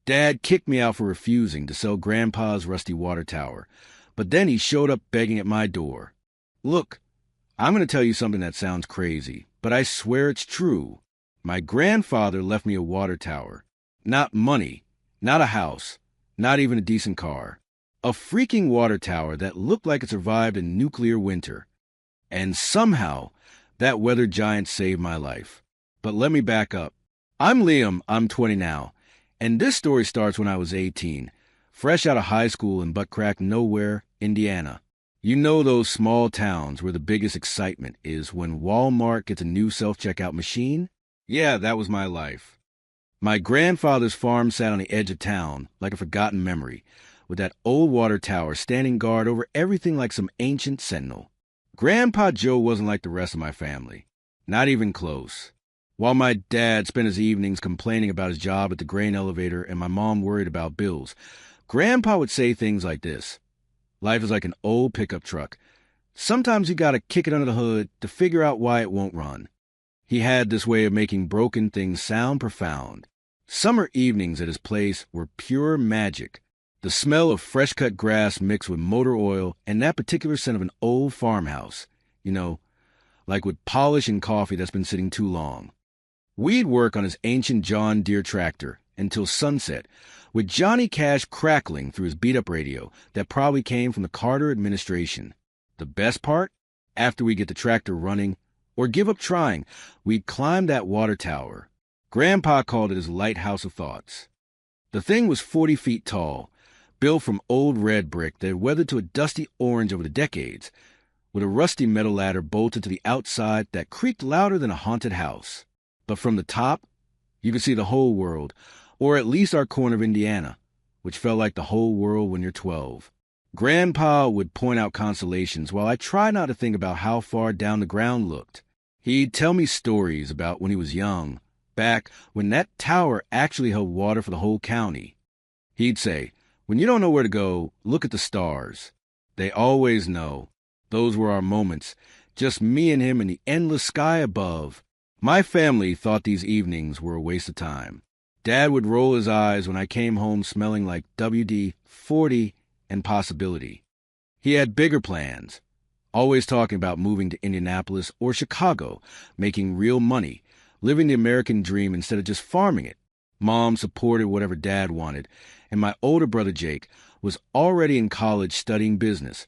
Dad kicked me out for refusing to sell Grandpa's rusty water tower, but then he showed up begging at my door. Look, I'm going to tell you something that sounds crazy, but I swear it's true. My grandfather left me a water tower. Not money, not a house, not even a decent car. A freaking water tower that looked like it survived a nuclear winter. And somehow, that weather giant saved my life. But let me back up. I'm Liam, I'm 20 now, and this story starts when I was 18, fresh out of high school in butt-crack nowhere, Indiana. You know those small towns where the biggest excitement is when Walmart gets a new self-checkout machine? Yeah, that was my life. My grandfather's farm sat on the edge of town, like a forgotten memory, with that old water tower standing guard over everything like some ancient sentinel. Grandpa Joe wasn't like the rest of my family. Not even close. While my dad spent his evenings complaining about his job at the grain elevator and my mom worried about bills, Grandpa would say things like this. Life is like an old pickup truck. Sometimes you gotta kick it under the hood to figure out why it won't run. He had this way of making broken things sound profound. Summer evenings at his place were pure magic. The smell of fresh-cut grass mixed with motor oil and that particular scent of an old farmhouse, like with polish and coffee that's been sitting too long. We'd work on his ancient John Deere tractor until sunset, with Johnny Cash crackling through his beat-up radio that probably came from the Carter administration. The best part? After we get the tractor running, or give up trying, we'd climb that water tower. Grandpa called it his lighthouse of thoughts. The thing was 40 feet tall, built from old red brick that had weathered to a dusty orange over the decades, with a rusty metal ladder bolted to the outside that creaked louder than a haunted house. But from the top, you could see the whole world, or at least our corner of Indiana, which felt like the whole world when you're 12. Grandpa would point out constellations while I tried not to think about how far down the ground looked. He'd tell me stories about when he was young, back when that tower actually held water for the whole county. He'd say, when you don't know where to go, look at the stars. They always know. Those were our moments, just me and him in the endless sky above. My family thought these evenings were a waste of time. Dad would roll his eyes when I came home smelling like WD-40 and possibility. He had bigger plans, always talking about moving to Indianapolis or Chicago, making real money, living the American dream instead of just farming it. Mom supported whatever Dad wanted, and my older brother Jake was already in college studying business,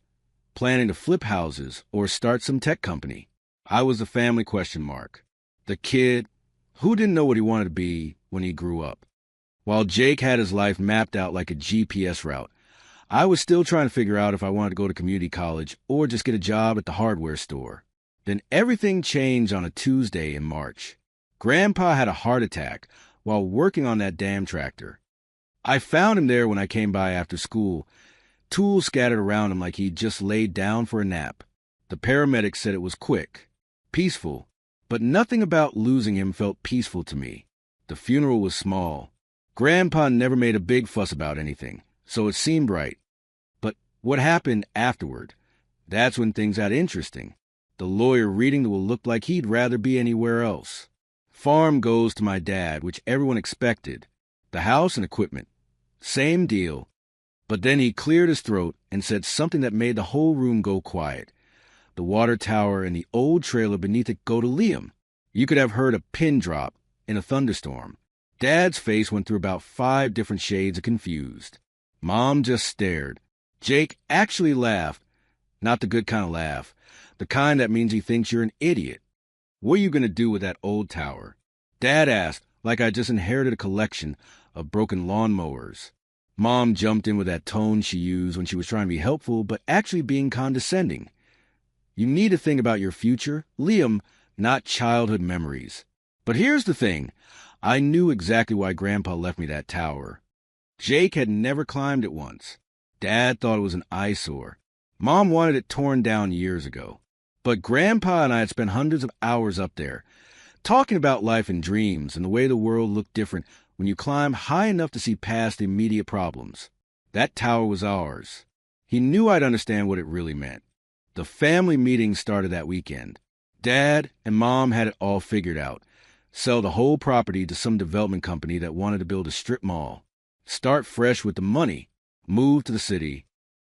planning to flip houses or start some tech company. I was the family question mark. The kid who didn't know what he wanted to be when he grew up. While Jake had his life mapped out like a GPS route, I was still trying to figure out if I wanted to go to community college or just get a job at the hardware store. Then everything changed on a Tuesday in March. Grandpa had a heart attack while working on that damn tractor. I found him there when I came by after school, tools scattered around him like he'd just laid down for a nap. The paramedics said it was quick, peaceful, but nothing about losing him felt peaceful to me. The funeral was small. Grandpa never made a big fuss about anything, so it seemed right. But what happened afterward? That's when things got interesting. The lawyer reading the will looked like he'd rather be anywhere else. Farm goes to my dad, which everyone expected. The house and equipment. Same deal. But then he cleared his throat and said something that made the whole room go quiet. The water tower and the old trailer beneath it go to Liam. You could have heard a pin drop in a thunderstorm. Dad's face went through about 5 different shades of confused. Mom just stared. Jake actually laughed. Not the good kind of laugh. The kind that means he thinks you're an idiot. What are you going to do with that old tower? Dad asked, like I just inherited a collection of broken lawnmowers. Mom jumped in with that tone she used when she was trying to be helpful, but actually being condescending. You need to think about your future, Liam, not childhood memories. But here's the thing. I knew exactly why Grandpa left me that tower. Jake had never climbed it once. Dad thought it was an eyesore. Mom wanted it torn down years ago. But Grandpa and I had spent hundreds of hours up there, talking about life and dreams and the way the world looked different when you climb high enough to see past the immediate problems. That tower was ours. He knew I'd understand what it really meant. The family meeting started that weekend. Dad and Mom had it all figured out. Sell the whole property to some development company that wanted to build a strip mall. Start fresh with the money. Move to the city.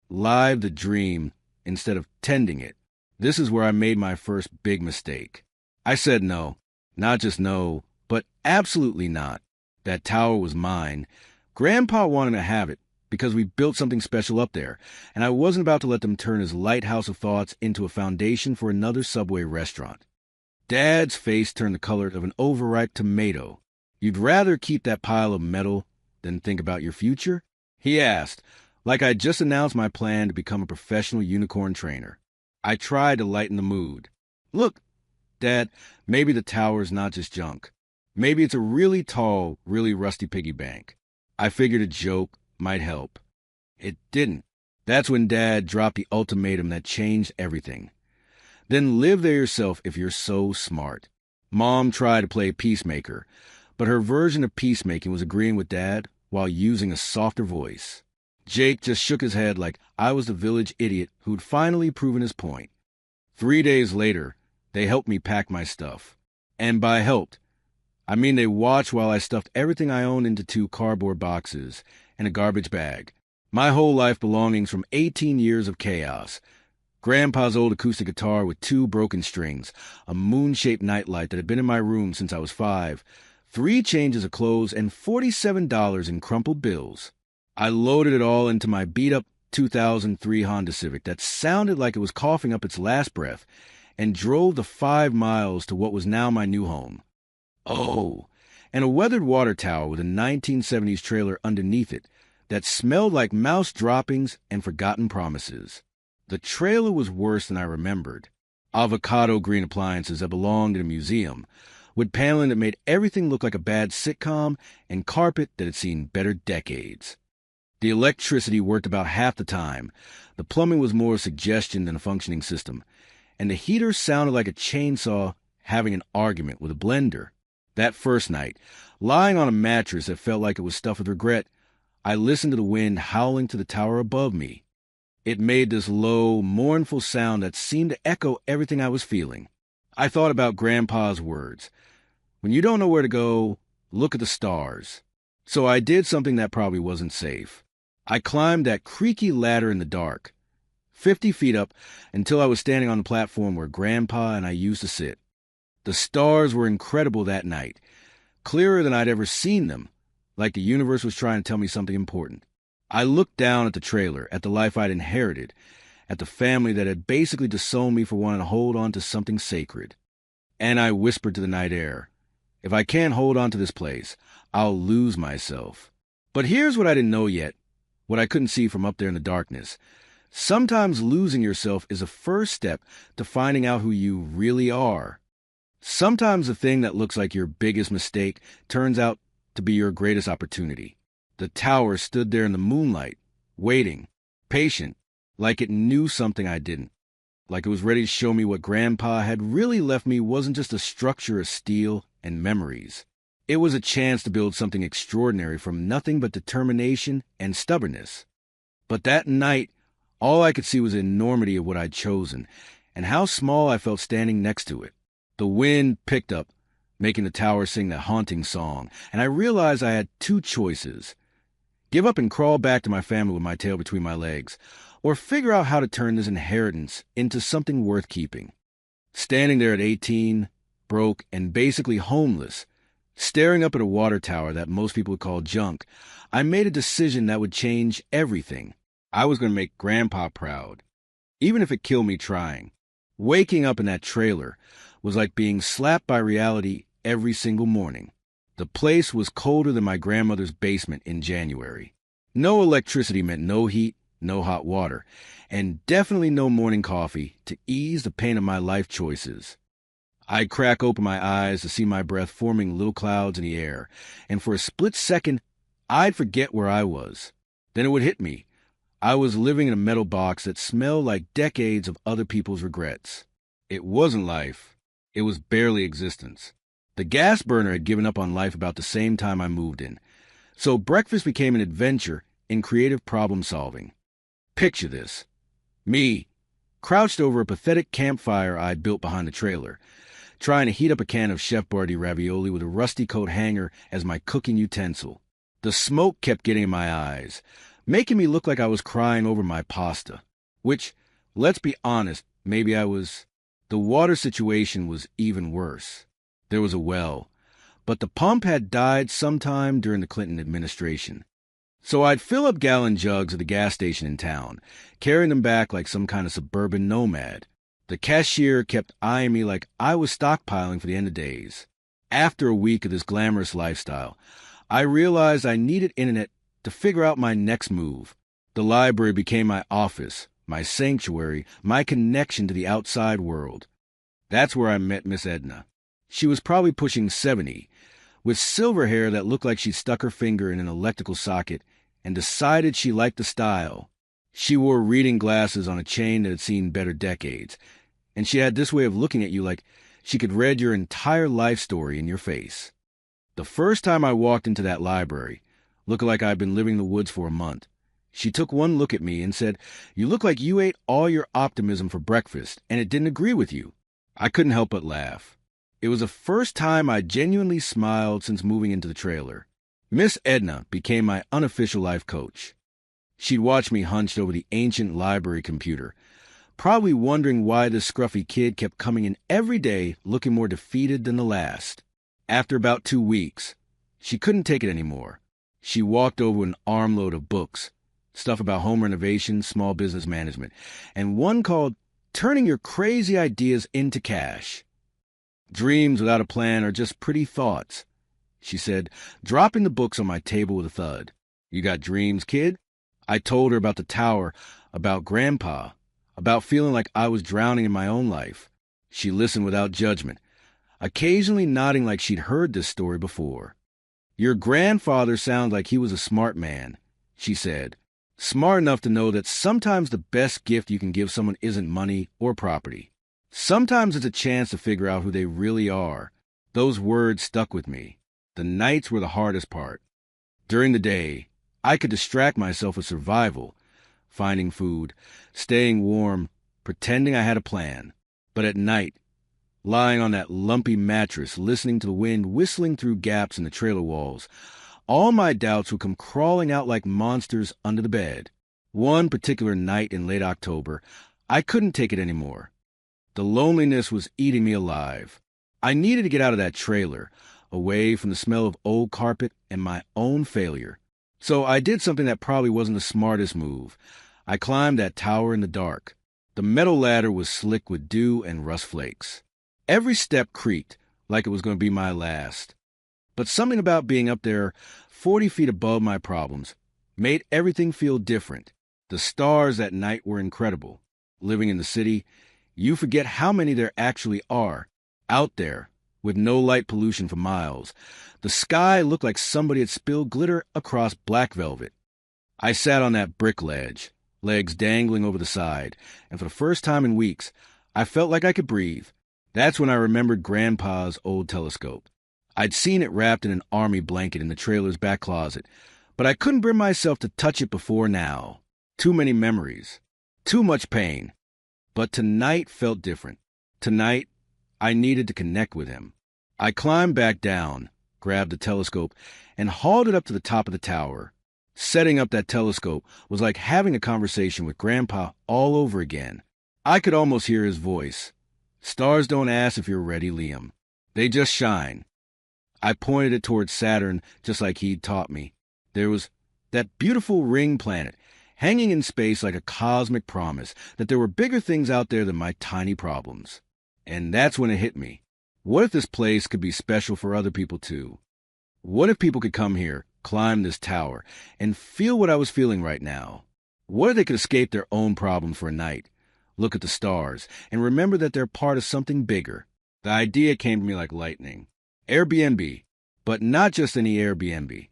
Live the dream instead of tending it. This is where I made my first big mistake. I said no. Not just no, but absolutely not. That tower was mine. Grandpa wanted to have it because we built something special up there, and I wasn't about to let them turn his lighthouse of thoughts into a foundation for another Subway restaurant. Dad's face turned the color of an overripe tomato. You'd rather keep that pile of metal than think about your future? He asked, like I'd just announced my plan to become a professional unicorn trainer. I tried to lighten the mood. Look, Dad, maybe the tower's not just junk. Maybe it's a really tall, really rusty piggy bank. I figured a joke might help. It didn't. That's when Dad dropped the ultimatum that changed everything. Then live there yourself if you're so smart. Mom tried to play peacemaker, but her version of peacemaking was agreeing with Dad while using a softer voice. Jake just shook his head like I was the village idiot who'd finally proven his point. 3 days later, they helped me pack my stuff. And by helped, I mean they watched while I stuffed everything I owned into 2 cardboard boxes and a garbage bag. My whole life belongings from 18 years of chaos. Grandpa's old acoustic guitar with 2 broken strings, a moon-shaped nightlight that had been in my room since I was 5, 3 changes of clothes, and $47 in crumpled bills. I loaded it all into my beat-up 2003 Honda Civic that sounded like it was coughing up its last breath, and drove the 5 miles to what was now my new home. Oh, and a weathered water tower with a 1970s trailer underneath it that smelled like mouse droppings and forgotten promises. The trailer was worse than I remembered. Avocado green appliances that belonged in a museum, with paneling that made everything look like a bad sitcom, and carpet that had seen better decades. The electricity worked about half the time. The plumbing was more a suggestion than a functioning system, and the heater sounded like a chainsaw having an argument with a blender. That first night, lying on a mattress that felt like it was stuffed with regret, I listened to the wind howling to the tower above me. It made this low, mournful sound that seemed to echo everything I was feeling. I thought about Grandpa's words. When you don't know where to go, look at the stars. So I did something that probably wasn't safe. I climbed that creaky ladder in the dark, 50 feet up, until I was standing on the platform where Grandpa and I used to sit. The stars were incredible that night, clearer than I'd ever seen them, like the universe was trying to tell me something important. I looked down at the trailer, at the life I'd inherited, at the family that had basically disowned me for wanting to hold on to something sacred. And I whispered to the night air, if I can't hold on to this place, I'll lose myself. But here's what I didn't know yet, what I couldn't see from up there in the darkness. Sometimes losing yourself is a first step to finding out who you really are. Sometimes the thing that looks like your biggest mistake turns out to be your greatest opportunity. The tower stood there in the moonlight, waiting, patient, like it knew something I didn't, like it was ready to show me what Grandpa had really left me wasn't just a structure of steel and memories. It was a chance to build something extraordinary from nothing but determination and stubbornness. But that night, all I could see was the enormity of what I'd chosen, and how small I felt standing next to it. The wind picked up, making the tower sing that haunting song, and I realized I had 2 choices. Give up and crawl back to my family with my tail between my legs, or figure out how to turn this inheritance into something worth keeping. Standing there at 18, broke, and basically homeless, staring up at a water tower that most people would call junk, I made a decision that would change everything. I was going to make Grandpa proud, even if it killed me trying. Waking up in that trailer was like being slapped by reality every single morning. The place was colder than my grandmother's basement in January. No electricity meant no heat, no hot water, and definitely no morning coffee to ease the pain of my life choices. I'd crack open my eyes to see my breath forming little clouds in the air, and for a split second, I'd forget where I was. Then it would hit me. I was living in a metal box that smelled like decades of other people's regrets. It wasn't life. It was barely existence. The gas burner had given up on life about the same time I moved in, so breakfast became an adventure in creative problem solving. Picture this. Me, crouched over a pathetic campfire I'd built behind the trailer, trying to heat up a can of Chef Boyardee ravioli with a rusty coat hanger as my cooking utensil. The smoke kept getting in my eyes, making me look like I was crying over my pasta. Which, let's be honest, maybe I was. The water situation was even worse. There was a well, but the pump had died sometime during the Clinton administration. So I'd fill up gallon jugs at the gas station in town, carrying them back like some kind of suburban nomad. The cashier kept eyeing me like I was stockpiling for the end of days. After a week of this glamorous lifestyle, I realized I needed internet to figure out my next move. The library became my office, my sanctuary, my connection to the outside world. That's where I met Miss Edna. She was probably pushing 70, with silver hair that looked like she'd stuck her finger in an electrical socket and decided she liked the style. She wore reading glasses on a chain that had seen better decades, and she had this way of looking at you like she could read your entire life story in your face. The first time I walked into that library, looking like I'd been living in the woods for a month, she took one look at me and said, "You look like you ate all your optimism for breakfast, and it didn't agree with you." I couldn't help but laugh. It was the first time I genuinely smiled since moving into the trailer. Miss Edna became my unofficial life coach. She'd watch me hunched over the ancient library computer, probably wondering why this scruffy kid kept coming in every day looking more defeated than the last. After about 2 weeks, she couldn't take it anymore. She walked over an armload of books, stuff about home renovation, small business management, and one called Turning Your Crazy Ideas into Cash. Dreams without a plan are just pretty thoughts, she said, dropping the books on my table with a thud. You got dreams, kid? I told her about the tower, about Grandpa, about feeling like I was drowning in my own life. She listened without judgment, occasionally nodding like she'd heard this story before. Your grandfather sounds like he was a smart man, she said. Smart enough to know that sometimes the best gift you can give someone isn't money or property. Sometimes it's a chance to figure out who they really are. Those words stuck with me. The nights were the hardest part. During the day, I could distract myself with survival, finding food, staying warm, pretending I had a plan. But at night, lying on that lumpy mattress, listening to the wind whistling through gaps in the trailer walls, all my doubts would come crawling out like monsters under the bed. One particular night in late October, I couldn't take it anymore. The loneliness was eating me alive. I needed to get out of that trailer, away from the smell of old carpet and my own failure. So I did something that probably wasn't the smartest move. I climbed that tower in the dark. The metal ladder was slick with dew and rust flakes. Every step creaked, like it was going to be my last. But something about being up there, 40 feet above my problems, made everything feel different. The stars that night were incredible. Living in the city, you forget how many there actually are. Out there, with no light pollution for miles, the sky looked like somebody had spilled glitter across black velvet. I sat on that brick ledge, legs dangling over the side, and for the first time in weeks, I felt like I could breathe. That's when I remembered Grandpa's old telescope. I'd seen it wrapped in an army blanket in the trailer's back closet, but I couldn't bring myself to touch it before now. Too many memories. Too much pain. But tonight felt different. Tonight, I needed to connect with him. I climbed back down, grabbed the telescope, and hauled it up to the top of the tower. Setting up that telescope was like having a conversation with Grandpa all over again. I could almost hear his voice. Stars don't ask if you're ready, Liam. They just shine. I pointed it towards Saturn just like he'd taught me. There was that beautiful ring planet, hanging in space like a cosmic promise that there were bigger things out there than my tiny problems. And that's when it hit me. What if this place could be special for other people too? What if people could come here, climb this tower, and feel what I was feeling right now? What if they could escape their own problems for a night, look at the stars, and remember that they're part of something bigger? The idea came to me like lightning. Airbnb, but not just any Airbnb.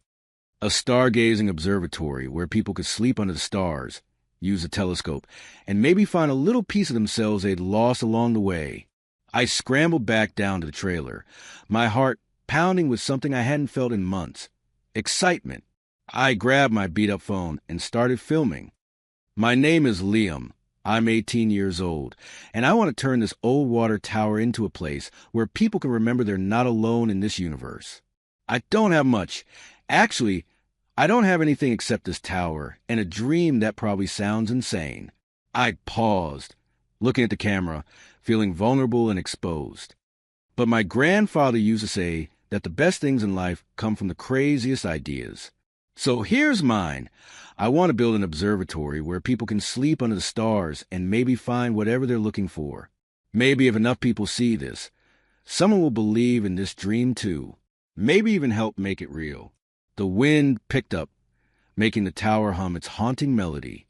A stargazing observatory where people could sleep under the stars, use a telescope, and maybe find a little piece of themselves they'd lost along the way. I scrambled back down to the trailer, my heart pounding with something I hadn't felt in months. Excitement. I grabbed my beat-up phone and started filming. My name is Liam. I'm 18 years old, and I want to turn this old water tower into a place where people can remember they're not alone in this universe. I don't have much. Actually, I don't have anything except this tower and a dream that probably sounds insane. I paused, looking at the camera, feeling vulnerable and exposed. But my grandfather used to say that the best things in life come from the craziest ideas. So here's mine. I want to build an observatory where people can sleep under the stars and maybe find whatever they're looking for. Maybe if enough people see this, someone will believe in this dream too. Maybe even help make it real. The wind picked up, making the tower hum its haunting melody.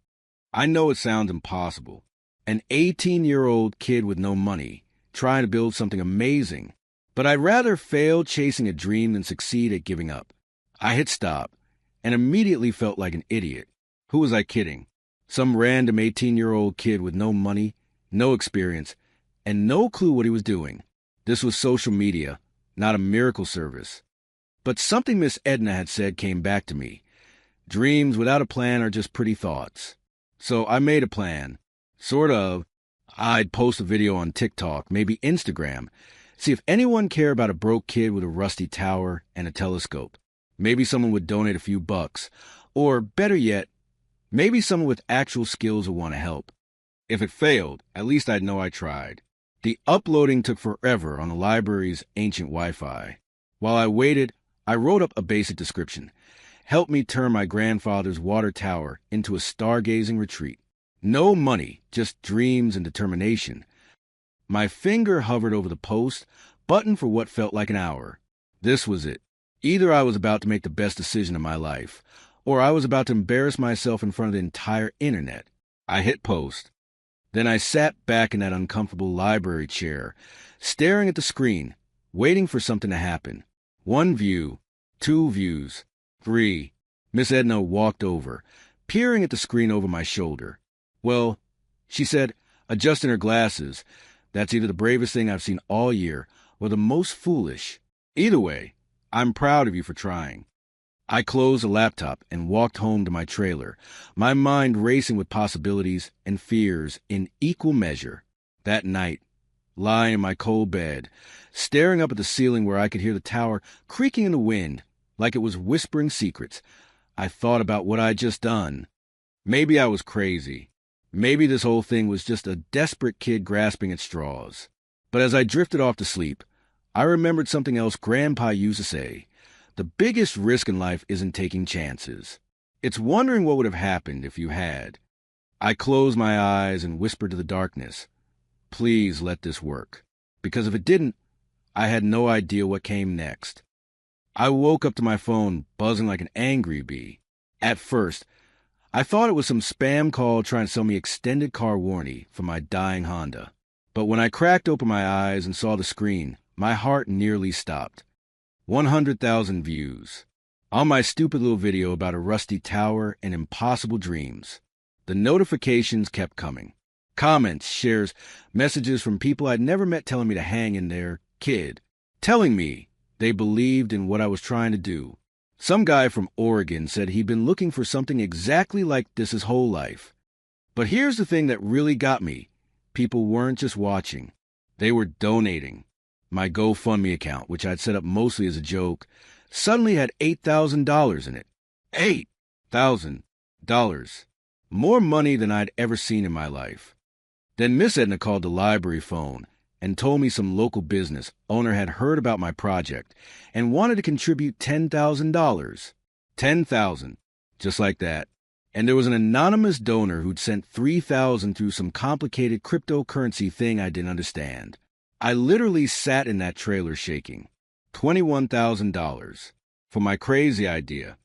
I know it sounds impossible. An 18-year-old kid with no money, trying to build something amazing. But I'd rather fail chasing a dream than succeed at giving up. I hit stop and immediately felt like an idiot. Who was I kidding? Some random 18-year-old kid with no money, no experience, and no clue what he was doing. This was social media, not a miracle service. But something Miss Edna had said came back to me. Dreams without a plan are just pretty thoughts. So I made a plan. Sort of. I'd post a video on TikTok, maybe Instagram. See if anyone cared about a broke kid with a rusty tower and a telescope. Maybe someone would donate a few bucks. Or, better yet, maybe someone with actual skills would want to help. If it failed, at least I'd know I tried. The uploading took forever on the library's ancient Wi-Fi. While I waited, I wrote up a basic description. Help me turn my grandfather's water tower into a stargazing retreat. No money, just dreams and determination. My finger hovered over the post, buttoned for what felt like an hour. This was it. Either I was about to make the best decision of my life, or I was about to embarrass myself in front of the entire internet. I hit post. Then I sat back in that uncomfortable library chair, staring at the screen, waiting for something to happen. 1 view, 2 views, 3. Miss Edna walked over, peering at the screen over my shoulder. Well, she said, adjusting her glasses, that's either the bravest thing I've seen all year or the most foolish. Either way, I'm proud of you for trying. I closed the laptop and walked home to my trailer, my mind racing with possibilities and fears in equal measure. That night, lying in my cold bed, staring up at the ceiling where I could hear the tower creaking in the wind like it was whispering secrets, I thought about what I'd just done. Maybe I was crazy. Maybe this whole thing was just a desperate kid grasping at straws. But as I drifted off to sleep, I remembered something else Grandpa used to say. The biggest risk in life isn't taking chances. It's wondering what would have happened if you had. I closed my eyes and whispered to the darkness, please let this work. Because if it didn't, I had no idea what came next. I woke up to my phone buzzing like an angry bee. At first, I thought it was some spam call trying to sell me extended car warranty for my dying Honda. But when I cracked open my eyes and saw the screen, my heart nearly stopped. 100,000 views. On my stupid little video about a rusty tower and impossible dreams. The notifications kept coming. Comments, shares, messages from people I'd never met telling me to hang in there, kid. Telling me they believed in what I was trying to do. Some guy from Oregon said he'd been looking for something exactly like this his whole life. But here's the thing that really got me. People weren't just watching. They were donating. My GoFundMe account, which I'd set up mostly as a joke, suddenly had $8,000 in it. $8,000. More money than I'd ever seen in my life. Then Miss Edna called the library phone and told me some local business owner had heard about my project and wanted to contribute $10,000. $10,000. Just like that. And there was an anonymous donor who'd sent $3,000 through some complicated cryptocurrency thing I didn't understand. I literally sat in that trailer shaking. $21,000 for my crazy idea.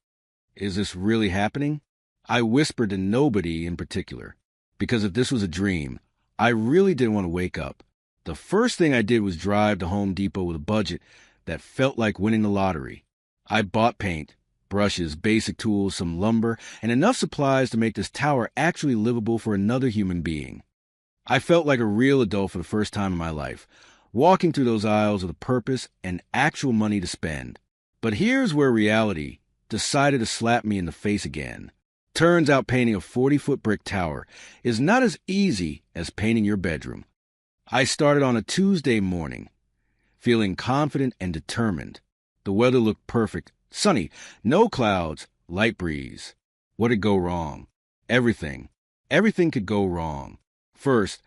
Is this really happening? I whispered to nobody in particular, because if this was a dream, I really didn't want to wake up. The first thing I did was drive to Home Depot with a budget that felt like winning the lottery. I bought paint, brushes, basic tools, some lumber, and enough supplies to make this tower actually livable for another human being. I felt like a real adult for the first time in my life, walking through those aisles with a purpose and actual money to spend. But here's where reality decided to slap me in the face again. Turns out painting a 40-foot brick tower is not as easy as painting your bedroom. I started on a Tuesday morning, feeling confident and determined. The weather looked perfect, sunny, no clouds, Light breeze. What'd go wrong? Everything. Everything could go wrong. First,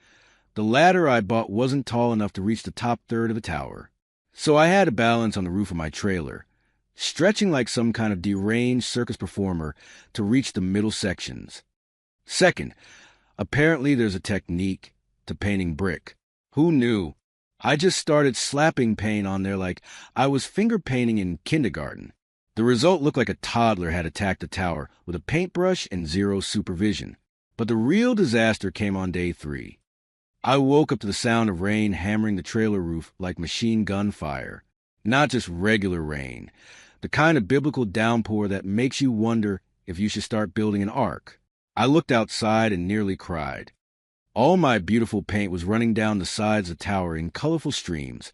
the ladder I bought wasn't tall enough to reach the top third of the tower, so I had to balance on the roof of my trailer, stretching like some kind of deranged circus performer to reach the middle sections. Second, apparently there's a technique to painting brick. Who knew? I just started slapping paint on there like I was finger painting in kindergarten. The result looked like a toddler had attacked the tower with a paintbrush and zero supervision. But the real disaster came on day 3. I woke up to the sound of rain hammering the trailer roof like machine gun fire. Not just regular rain, the kind of biblical downpour that makes you wonder if you should start building an ark. I looked outside and nearly cried. All my beautiful paint was running down the sides of the tower in colorful streams,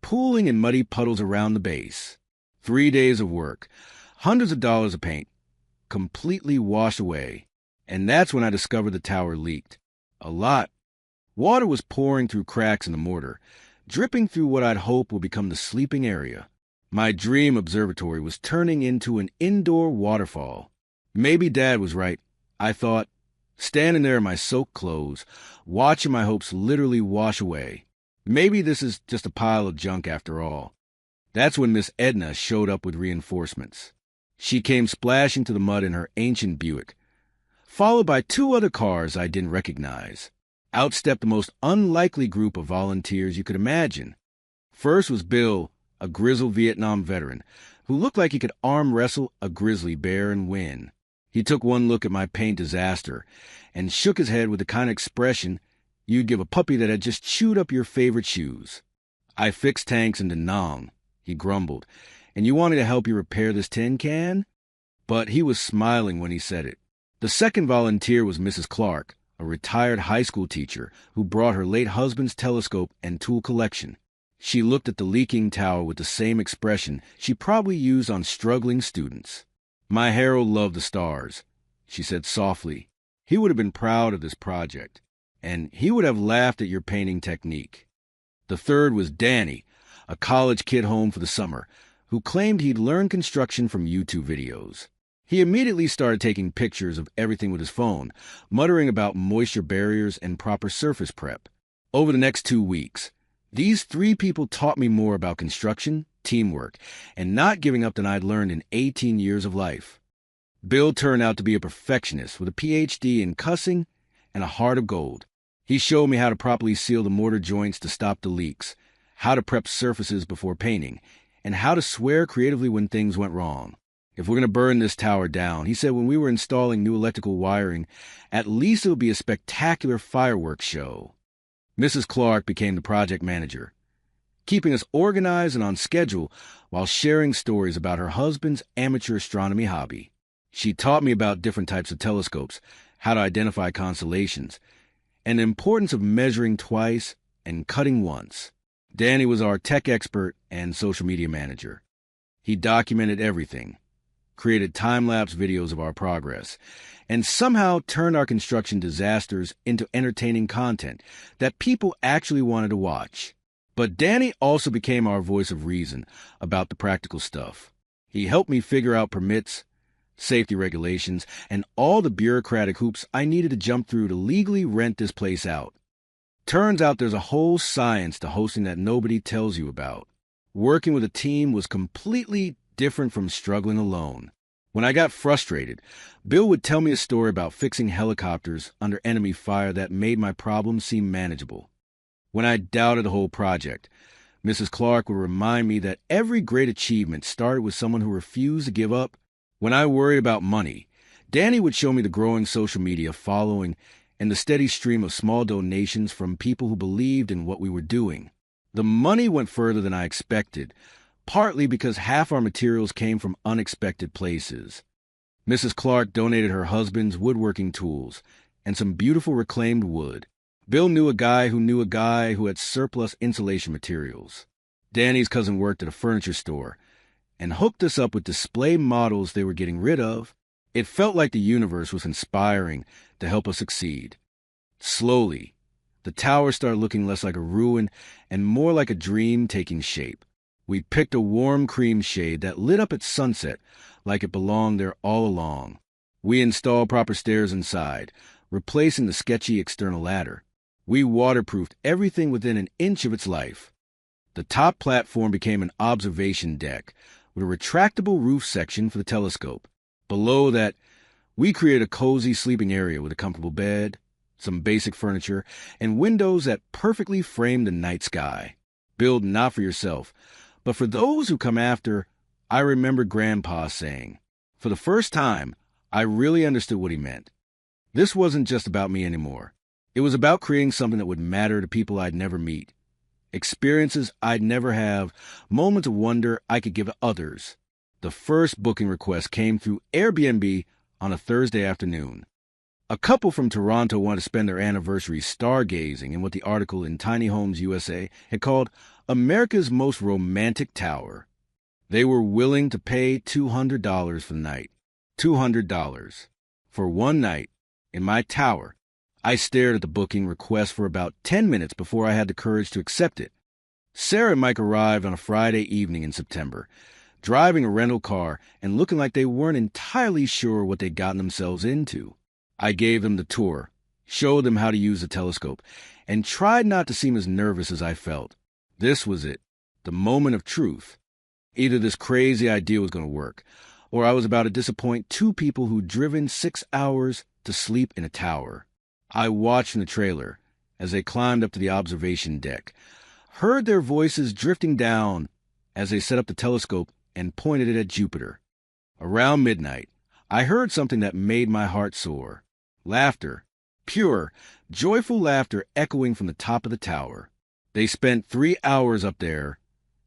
pooling in muddy puddles around the base. 3 days of work, hundreds of dollars of paint, completely washed away. And that's when I discovered the tower leaked. A lot. Water was pouring through cracks in the mortar, dripping through what I'd hoped would become the sleeping area. My dream observatory was turning into an indoor waterfall. Maybe Dad was right, I thought, standing there in my soaked clothes, watching my hopes literally wash away. Maybe this is just a pile of junk after all. That's when Miss Edna showed up with reinforcements. She came splashing to the mud in her ancient Buick, followed by 2 other cars I didn't recognize. Out stepped the most unlikely group of volunteers you could imagine. First was Bill, a grizzled Vietnam veteran, who looked like he could arm wrestle a grizzly bear and win. He took one look at my paint disaster and shook his head with the kind of expression you'd give a puppy that had just chewed up your favorite shoes. I fixed tanks in Da Nang, he grumbled, and you wanted to help you repair this tin can? But he was smiling when he said it. The second volunteer was Mrs. Clark, a retired high school teacher who brought her late husband's telescope and tool collection. She looked at the leaking tower with the same expression she probably used on struggling students. My Harold loved the stars, she said softly. He would have been proud of this project, and he would have laughed at your painting technique. The third was Danny, a college kid home for the summer, who claimed he'd learned construction from YouTube videos. He immediately started taking pictures of everything with his phone, muttering about moisture barriers and proper surface prep. Over the next 2 weeks, these 3 people taught me more about construction, teamwork, and not giving up than I'd learned in 18 years of life. Bill turned out to be a perfectionist with a PhD in cussing and a heart of gold. He showed me how to properly seal the mortar joints to stop the leaks, how to prep surfaces before painting, and how to swear creatively when things went wrong. If we're going to burn this tower down, he said when we were installing new electrical wiring, at least it would be a spectacular fireworks show. Mrs. Clark became the project manager, keeping us organized and on schedule while sharing stories about her husband's amateur astronomy hobby. She taught me about different types of telescopes, how to identify constellations, and the importance of measuring twice and cutting once. Danny was our tech expert and social media manager. He documented everything, created time-lapse videos of our progress, and somehow turned our construction disasters into entertaining content that people actually wanted to watch. But Danny also became our voice of reason about the practical stuff. He helped me figure out permits, safety regulations, and all the bureaucratic hoops I needed to jump through to legally rent this place out. Turns out there's a whole science to hosting that nobody tells you about. Working with a team was completely different from struggling alone. When I got frustrated, Bill would tell me a story about fixing helicopters under enemy fire that made my problems seem manageable. When I doubted the whole project, Mrs. Clark would remind me that every great achievement started with someone who refused to give up. When I worried about money, Danny would show me the growing social media following and the steady stream of small donations from people who believed in what we were doing. The money went further than I expected, partly because half our materials came from unexpected places. Mrs. Clark donated her husband's woodworking tools and some beautiful reclaimed wood. Bill knew a guy who had surplus insulation materials. Danny's cousin worked at a furniture store and hooked us up with display models they were getting rid of. It felt like the universe was conspiring to help us succeed. Slowly, the tower started looking less like a ruin and more like a dream taking shape. We picked a warm cream shade that lit up at sunset like it belonged there all along. We installed proper stairs inside, replacing the sketchy external ladder. We waterproofed everything within an inch of its life. The top platform became an observation deck with a retractable roof section for the telescope. Below that, we created a cozy sleeping area with a comfortable bed, some basic furniture, and windows that perfectly framed the night sky. Build not for yourself, but for those who come after. I remember Grandpa saying, for the first time, I really understood what he meant. This wasn't just about me anymore. It was about creating something that would matter to people I'd never meet, experiences I'd never have, moments of wonder I could give to others. The first booking request came through Airbnb on a Thursday afternoon. A couple from Toronto wanted to spend their anniversary stargazing in what the article in Tiny Homes USA had called America's most romantic tower. They were willing to pay $200 for the night. $200. For one night in my tower. I stared at the booking request for about 10 minutes before I had the courage to accept it. Sarah and Mike arrived on a Friday evening in September, driving a rental car and looking like they weren't entirely sure what they'd gotten themselves into. I gave them the tour, showed them how to use the telescope, and tried not to seem as nervous as I felt. This was it, the moment of truth. Either this crazy idea was going to work, or I was about to disappoint two people who'd driven 6 hours to sleep in a tower. I watched from the trailer as they climbed up to the observation deck, heard their voices drifting down as they set up the telescope and pointed it at Jupiter. Around midnight, I heard something that made my heart soar. Laughter, pure, joyful laughter echoing from the top of the tower. They spent 3 hours up there,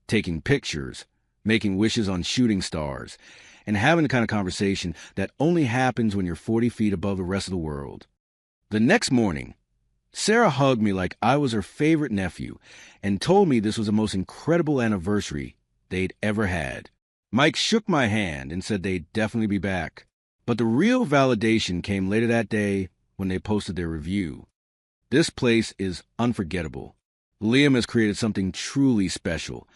taking pictures, making wishes on shooting stars, and having the kind of conversation that only happens when you're 40 feet above the rest of the world. The next morning, Sarah hugged me like I was her favorite nephew and told me this was the most incredible anniversary they'd ever had. Mike shook my hand and said they'd definitely be back. But the real validation came later that day when they posted their review. This place is unforgettable. Liam has created something truly special,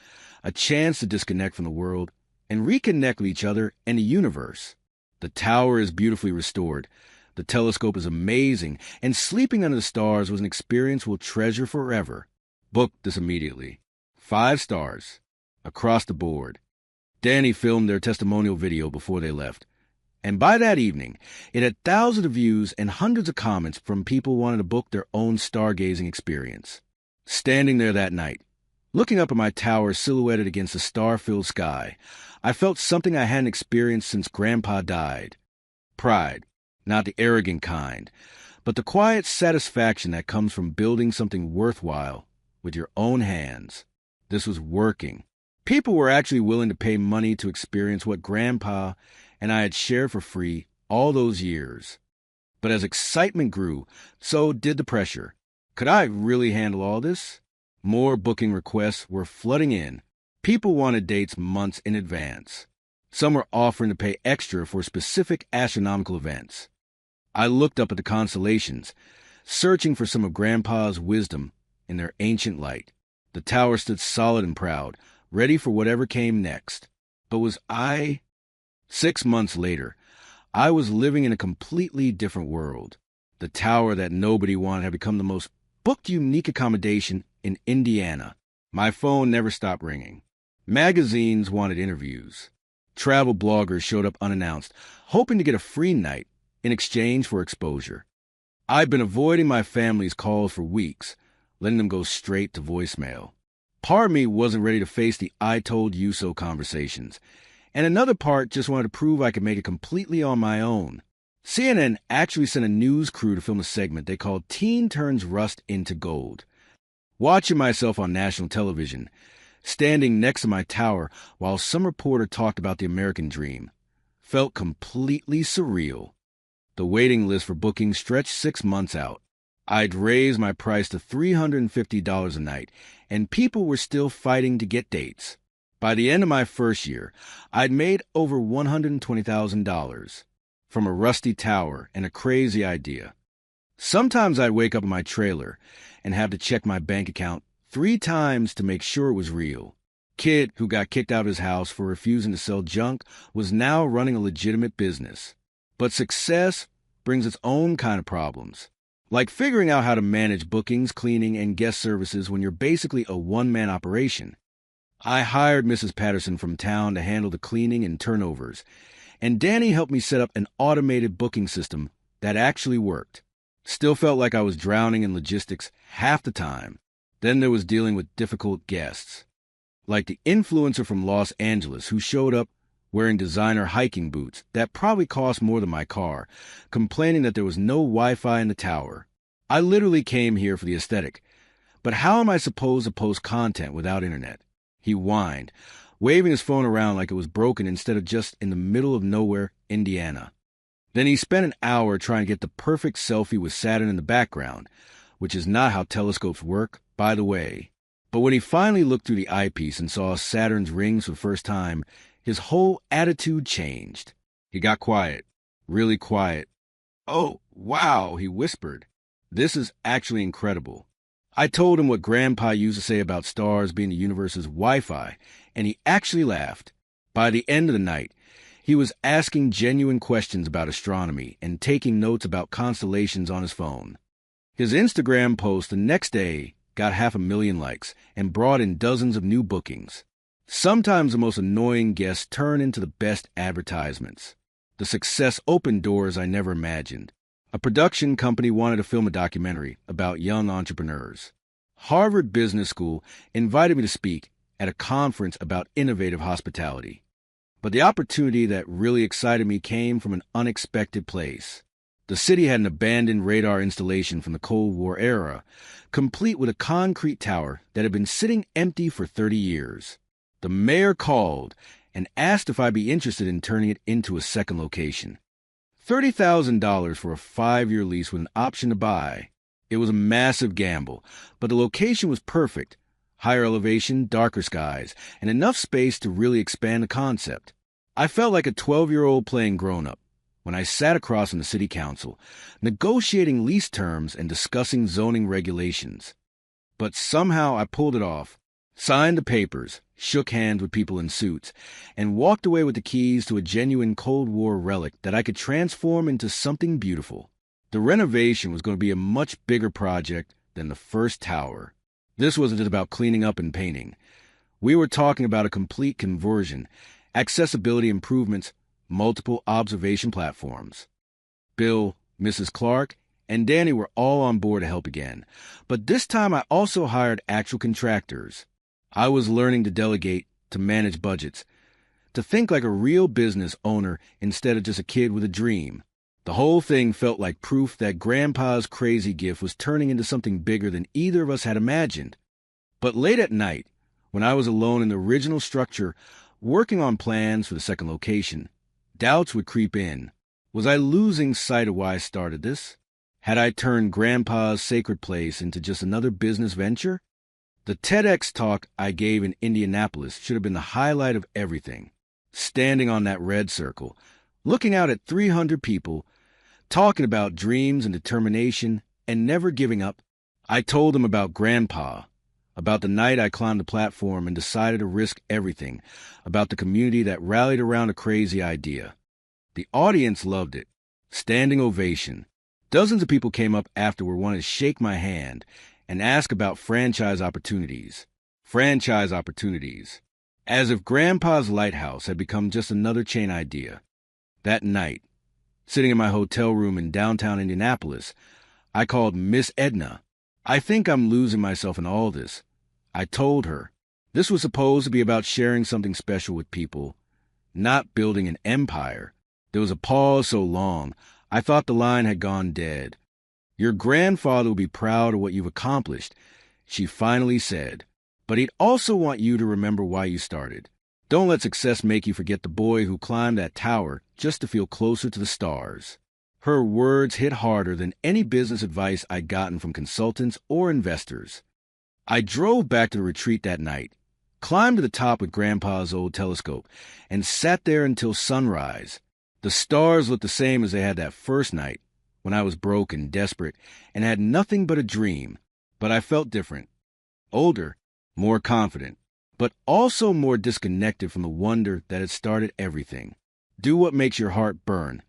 a chance to disconnect from the world and reconnect with each other and the universe. The tower is beautifully restored. The telescope is amazing, and sleeping under the stars was an experience we'll treasure forever. Book this immediately. 5 stars. Across the board. Danny filmed their testimonial video before they left. And by that evening, it had thousands of views and hundreds of comments from people wanting to book their own stargazing experience. Standing there that night, looking up at my tower silhouetted against the star-filled sky, I felt something I hadn't experienced since Grandpa died. Pride. Not the arrogant kind, but the quiet satisfaction that comes from building something worthwhile with your own hands. This was working. People were actually willing to pay money to experience what Grandpa and I had shared for free all those years. But as excitement grew, so did the pressure. Could I really handle all this? More booking requests were flooding in. People wanted dates months in advance. Some were offering to pay extra for specific astronomical events. I looked up at the constellations, searching for some of Grandpa's wisdom in their ancient light. The tower stood solid and proud, ready for whatever came next. But was I? 6 months later, I was living in a completely different world. The tower that nobody wanted had become the most booked unique accommodation in Indiana. My phone never stopped ringing. Magazines wanted interviews. Travel bloggers showed up unannounced, hoping to get a free night in exchange for exposure. I'd been avoiding my family's calls for weeks, letting them go straight to voicemail. Part of me wasn't ready to face the I told you so conversations, and another part just wanted to prove I could make it completely on my own. CNN actually sent a news crew to film a segment they called Teen Turns Rust into Gold. Watching myself on national television, standing next to my tower while some reporter talked about the American dream, felt completely surreal. The waiting list for bookings stretched 6 months out. I'd raised my price to $350 a night, and people were still fighting to get dates. By the end of my first year, I'd made over $120,000 from a rusty tower and a crazy idea. Sometimes I'd wake up in my trailer and have to check my bank account 3 times to make sure it was real. kid who got kicked out of his house for refusing to sell junk was now running a legitimate business. But success brings its own kind of problems, like figuring out how to manage bookings, cleaning, and guest services when you're basically a one-man operation. I hired Mrs. Patterson from town to handle the cleaning and turnovers, and Danny helped me set up an automated booking system that actually worked. Still felt like I was drowning in logistics half the time. Then there was dealing with difficult guests, like the influencer from Los Angeles who showed up wearing designer hiking boots that probably cost more than my car, complaining that there was no Wi-Fi in the tower. I literally came here for the aesthetic, but how am I supposed to post content without internet? He whined, waving his phone around like it was broken instead of just in the middle of nowhere, Indiana. Then he spent an hour trying to get the perfect selfie with Saturn in the background, which is not how telescopes work, by the way. But when he finally looked through the eyepiece and saw Saturn's rings for the first time, his whole attitude changed. He got quiet, really quiet. "Oh, wow," he whispered. "This is actually incredible." I told him what Grandpa used to say about stars being the universe's Wi-Fi, and he actually laughed. By the end of the night, he was asking genuine questions about astronomy and taking notes about constellations on his phone. His Instagram post the next day got 500,000 likes and brought in dozens of new bookings. Sometimes the most annoying guests turn into the best advertisements. The success opened doors I never imagined. A production company wanted to film a documentary about young entrepreneurs. Harvard Business School invited me to speak at a conference about innovative hospitality. But the opportunity that really excited me came from an unexpected place. The city had an abandoned radar installation from the Cold War era, complete with a concrete tower that had been sitting empty for 30 years. The mayor called and asked if I'd be interested in turning it into a second location. $30,000 for a 5-year lease with an option to buy. It was a massive gamble, but the location was perfect. Higher elevation, darker skies, and enough space to really expand the concept. I felt like a 12-year-old playing grown-up when I sat across from the city council, negotiating lease terms and discussing zoning regulations. But somehow I pulled it off, signed the papers, shook hands with people in suits, and walked away with the keys to a genuine Cold War relic that I could transform into something beautiful. The renovation was going to be a much bigger project than the first tower. This wasn't just about cleaning up and painting. We were talking about a complete conversion, accessibility improvements, multiple observation platforms. Bill, Mrs. Clark, and Danny were all on board to help again, but this time I also hired actual contractors. I was learning to delegate, to manage budgets, to think like a real business owner instead of just a kid with a dream. The whole thing felt like proof that Grandpa's crazy gift was turning into something bigger than either of us had imagined. But late at night, when I was alone in the original structure, working on plans for the second location, doubts would creep in. Was I losing sight of why I started this? Had I turned Grandpa's sacred place into just another business venture? The TEDx talk I gave in Indianapolis should have been the highlight of everything. Standing on that red circle, looking out at 300 people, talking about dreams and determination and never giving up. I told them about Grandpa, about the night I climbed the platform and decided to risk everything, about the community that rallied around a crazy idea. The audience loved it. Standing ovation. Dozens of people came up afterward wanting to shake my hand and ask about franchise opportunities. Franchise opportunities. As if Grandpa's Lighthouse had become just another chain idea. That night, sitting in my hotel room in downtown Indianapolis, I called Miss Edna. "I think I'm losing myself in all this." I told her. This was supposed to be about sharing something special with people, not building an empire. There was a pause so long, I thought the line had gone dead. "Your grandfather will be proud of what you've accomplished," she finally said. "But he'd also want you to remember why you started. Don't let success make you forget the boy who climbed that tower just to feel closer to the stars." Her words hit harder than any business advice I'd gotten from consultants or investors. I drove back to the retreat that night, climbed to the top with Grandpa's old telescope, and sat there until sunrise. The stars looked the same as they had that first night, when I was broke and desperate and had nothing but a dream. But I felt different. Older, more confident. but also more disconnected from the wonder that had started everything. Do what makes your heart burn.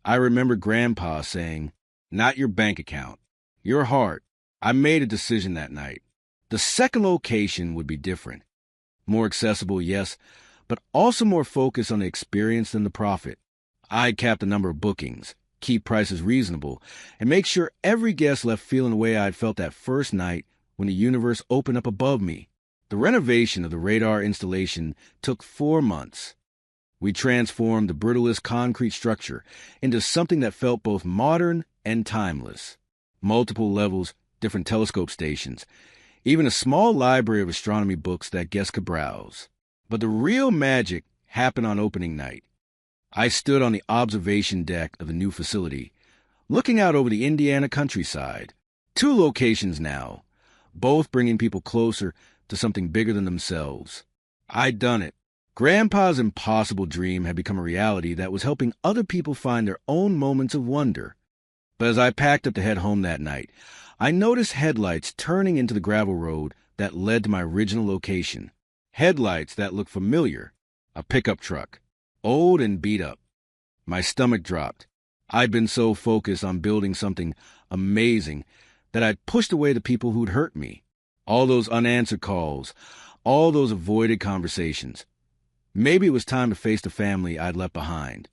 I remember Grandpa saying, not your bank account, your heart. I made a decision that night. The second location would be different. More accessible, yes, but also more focused on the experience than the profit. I'd cap the number of bookings, keep prices reasonable, and make sure every guest left feeling the way I'd felt that first night when the universe opened up above me. The renovation of the radar installation took 4 months. We transformed the brittlest concrete structure into something that felt both modern and timeless. Multiple levels, different telescope stations, even a small library of astronomy books that guests could browse. But the real magic happened on opening night. I stood on the observation deck of the new facility, looking out over the Indiana countryside. 2 locations now, both bringing people closer to something bigger than themselves. I'd done it. Grandpa's impossible dream had become a reality that was helping other people find their own moments of wonder. But as I packed up to head home that night, I noticed headlights turning into the gravel road that led to my original location. Headlights that looked familiar. A pickup truck, old and beat up. My stomach dropped. I'd been so focused on building something amazing that I'd pushed away the people who'd hurt me. All those unanswered calls, all those avoided conversations. Maybe it was time to face the family I'd left behind.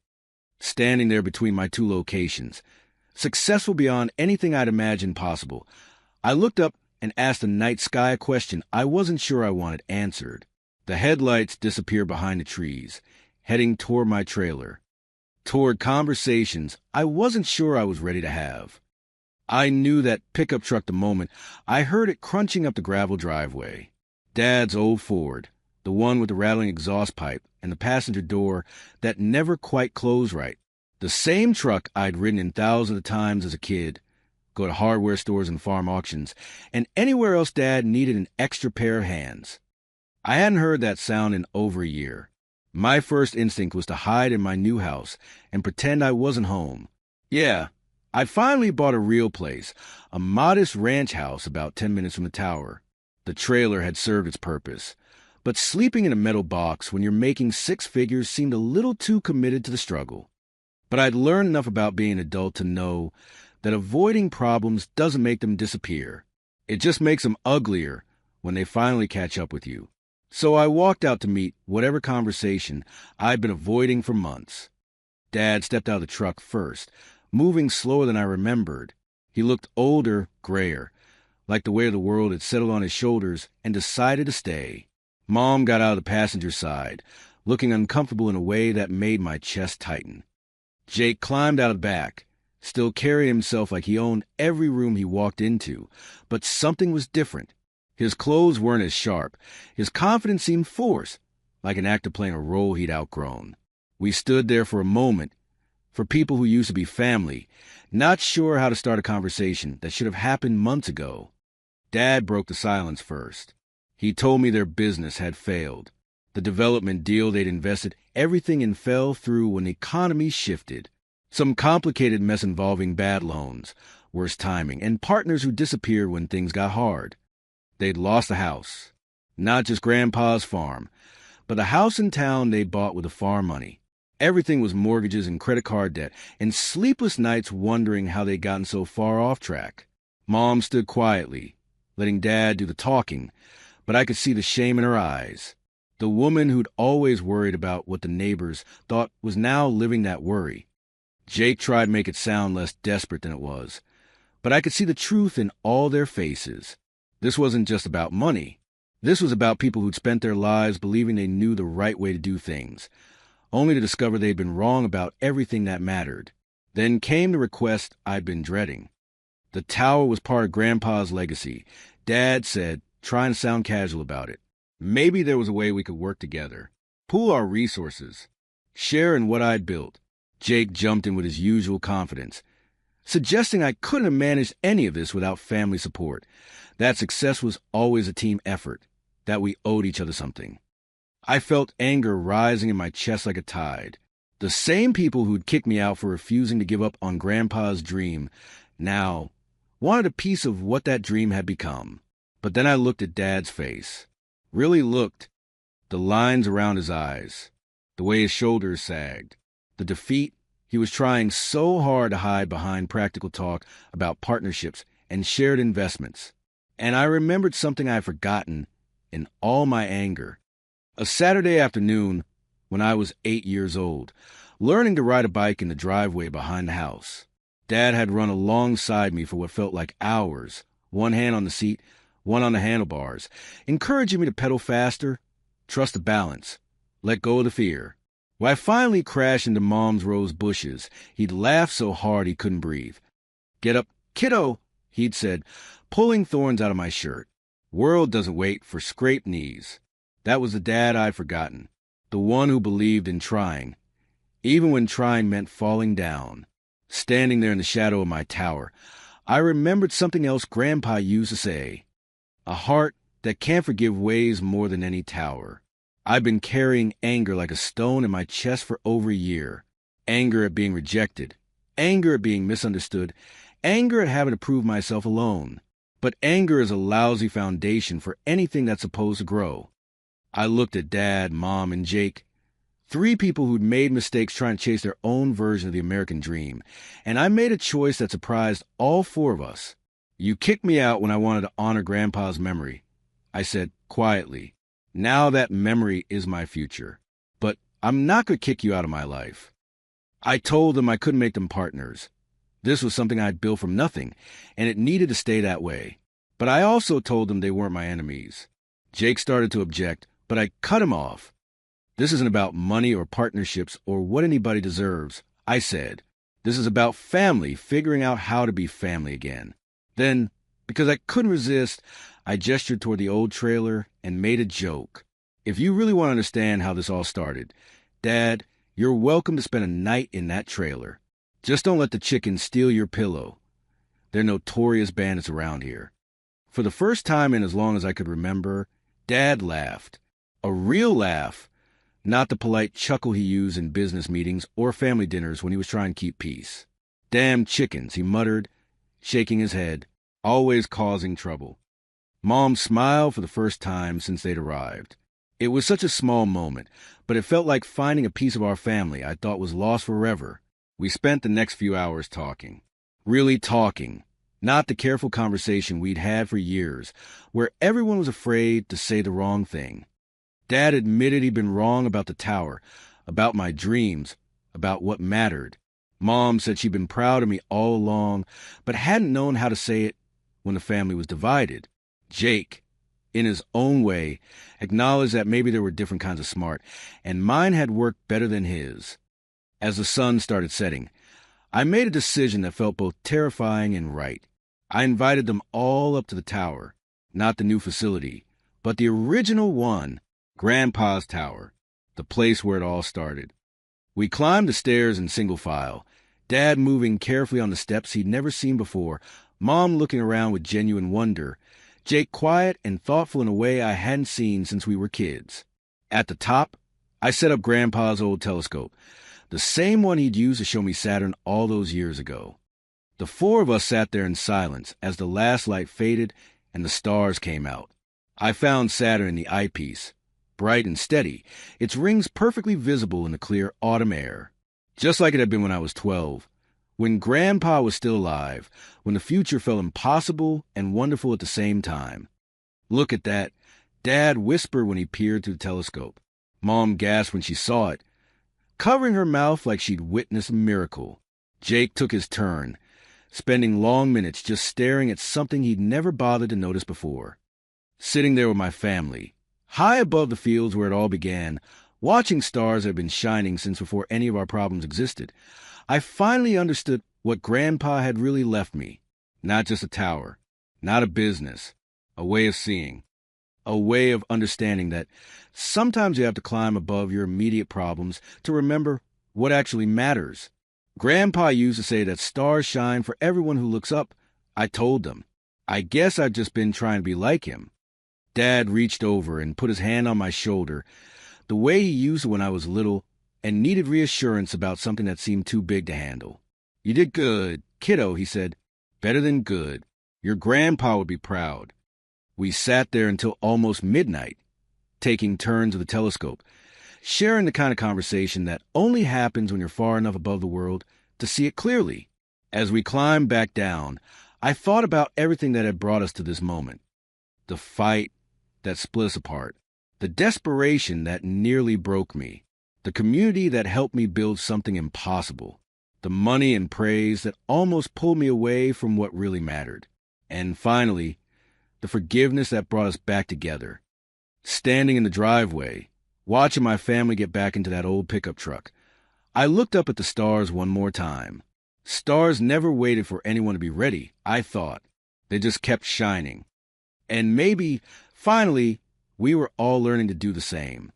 Standing there between my 2 locations, successful beyond anything I'd imagined possible, I looked up and asked the night sky a question I wasn't sure I wanted answered. The headlights disappeared behind the trees, heading toward my trailer, toward conversations I wasn't sure I was ready to have. I knew that pickup truck the moment I heard it crunching up the gravel driveway. Dad's old Ford, the one with the rattling exhaust pipe and the passenger door that never quite closed right. The same truck I'd ridden in thousands of times as a kid, go to hardware stores and farm auctions, and anywhere else Dad needed an extra pair of hands. I hadn't heard that sound in over a year. My first instinct was to hide in my new house and pretend I wasn't home. Yeah, I'd finally bought a real place, a modest ranch house about 10 minutes from the tower. The trailer had served its purpose, but sleeping in a metal box when you're making 6 figures seemed a little too committed to the struggle. But I'd learned enough about being an adult to know that avoiding problems doesn't make them disappear. It just makes them uglier when they finally catch up with you. So I walked out to meet whatever conversation I'd been avoiding for months. Dad stepped out of the truck first, moving slower than I remembered. He looked older, grayer, like the weight of the world had settled on his shoulders and decided to stay. Mom got out of the passenger side, looking uncomfortable in a way that made my chest tighten. Jake climbed out of the back, still carrying himself like he owned every room he walked into, but something was different. His clothes weren't as sharp. His confidence seemed forced, like an actor playing a role he'd outgrown. We stood there for a moment, for people who used to be family, not sure how to start a conversation that should have happened months ago. Dad broke the silence first. He told me their business had failed. The development deal they'd invested everything in fell through when the economy shifted. Some complicated mess involving bad loans, worse timing, and partners who disappeared when things got hard. They'd lost the house. Not just Grandpa's farm, but the house in town they'd bought with the farm money. Everything was mortgages and credit card debt, and sleepless nights wondering how they'd gotten so far off track. Mom stood quietly, letting Dad do the talking, but I could see the shame in her eyes. The woman who'd always worried about what the neighbors thought was now living that worry. Jake tried to make it sound less desperate than it was, but I could see the truth in all their faces. This wasn't just about money. This was about people who'd spent their lives believing they knew the right way to do things, only to discover they'd been wrong about everything that mattered. Then came the request I'd been dreading. The tower was part of Grandpa's legacy. Dad said, trying to sound casual about it. Maybe there was a way we could work together, pool our resources, share in what I'd built. Jake jumped in with his usual confidence, suggesting I couldn't have managed any of this without family support, that success was always a team effort, that we owed each other something. I felt anger rising in my chest like a tide. The same people who'd kicked me out for refusing to give up on Grandpa's dream now wanted a piece of what that dream had become. But then I looked at Dad's face. Really looked, The lines around his eyes, the way his shoulders sagged, the defeat he was trying so hard to hide behind practical talk about partnerships and shared investments. And I remembered something I had forgotten in all my anger. A Saturday afternoon when I was 8 years old, learning to ride a bike in the driveway behind the house. Dad had run alongside me for what felt like hours, one hand on the seat, one on the handlebars, encouraging me to pedal faster, trust the balance, let go of the fear. When I finally crashed into Mom's rose bushes, he'd laughed so hard he couldn't breathe. "Get up, kiddo," he'd said, pulling thorns out of my shirt. "World doesn't wait for scraped knees." That was the dad I'd forgotten, the one who believed in trying, even when trying meant falling down. Standing there in the shadow of my tower, I remembered something else Grandpa used to say. A heart that can't forgive weighs more than any tower. I've been carrying anger like a stone in my chest for over a year. Anger at being rejected. Anger at being misunderstood. Anger at having to prove myself alone. But anger is a lousy foundation for anything that's supposed to grow. I looked at Dad, Mom, and Jake. 3 people who'd made mistakes trying to chase their own version of the American dream. And I made a choice that surprised all 4 of us. "You kicked me out when I wanted to honor Grandpa's memory," I said quietly. "Now that memory is my future. But I'm not going to kick you out of my life." I told them I couldn't make them partners. This was something I'd built from nothing, and it needed to stay that way. But I also told them they weren't my enemies. Jake started to object, but I cut him off. "This isn't about money or partnerships or what anybody deserves," I said. "This is about family, figuring out how to be family again." Then, because I couldn't resist, I gestured toward the old trailer and made a joke. "If you really want to understand how this all started, Dad, you're welcome to spend a night in that trailer. Just don't let the chickens steal your pillow. They're notorious bandits around here." For the first time in as long as I could remember, Dad laughed. A real laugh, not the polite chuckle he used in business meetings or family dinners when he was trying to keep peace. "Damn chickens," he muttered, shaking his head, always causing trouble. Mom smiled for the first time since they'd arrived. It was such a small moment, but it felt like finding a piece of our family I thought was lost forever. We spent the next few hours talking. Really talking. Not the careful conversation we'd had for years, where everyone was afraid to say the wrong thing. Dad admitted he'd been wrong about the tower, about my dreams, about what mattered. Mom said she'd been proud of me all along, but hadn't known how to say it when the family was divided. Jake, in his own way, acknowledged that maybe there were different kinds of smart, and mine had worked better than his. As the sun started setting, I made a decision that felt both terrifying and right. I invited them all up to the tower, not the new facility, but the original one, Grandpa's tower, the place where it all started. We climbed the stairs in single file, Dad moving carefully on the steps he'd never seen before, Mom looking around with genuine wonder, Jake quiet and thoughtful in a way I hadn't seen since we were kids. At the top, I set up Grandpa's old telescope, the same one he'd used to show me Saturn all those years ago. The 4 of us sat there in silence as the last light faded and the stars came out. I found Saturn in the eyepiece, bright and steady, its rings perfectly visible in the clear autumn air. Just like it had been when I was 12, when Grandpa was still alive, when the future felt impossible and wonderful at the same time. "Look at that," Dad whispered when he peered through the telescope. Mom gasped when she saw it, covering her mouth like she'd witnessed a miracle. Jake took his turn, spending long minutes just staring at something he'd never bothered to notice before. Sitting there with my family, high above the fields where it all began, watching stars that had been shining since before any of our problems existed, I finally understood what Grandpa had really left me. Not just a tower, not a business, a way of seeing, a way of understanding that sometimes you have to climb above your immediate problems to remember what actually matters. Grandpa used to say that stars shine for everyone who looks up. I told them. I guess I've just been trying to be like him. Dad reached over and put his hand on my shoulder, the way he used it when I was little and needed reassurance about something that seemed too big to handle. "You did good, kiddo," he said. "Better than good. Your grandpa would be proud." We sat there until almost midnight. taking turns with the telescope, sharing the kind of conversation that only happens when you're far enough above the world to see it clearly. As we climbed back down, I thought about everything that had brought us to this moment. The fight that split us apart, the desperation that nearly broke me, the community that helped me build something impossible, the money and praise that almost pulled me away from what really mattered, and finally, the forgiveness that brought us back together. Standing in the driveway, watching my family get back into that old pickup truck, I looked up at the stars one more time. Stars never waited for anyone to be ready, I thought. They just kept shining. And maybe, finally, we were all learning to do the same.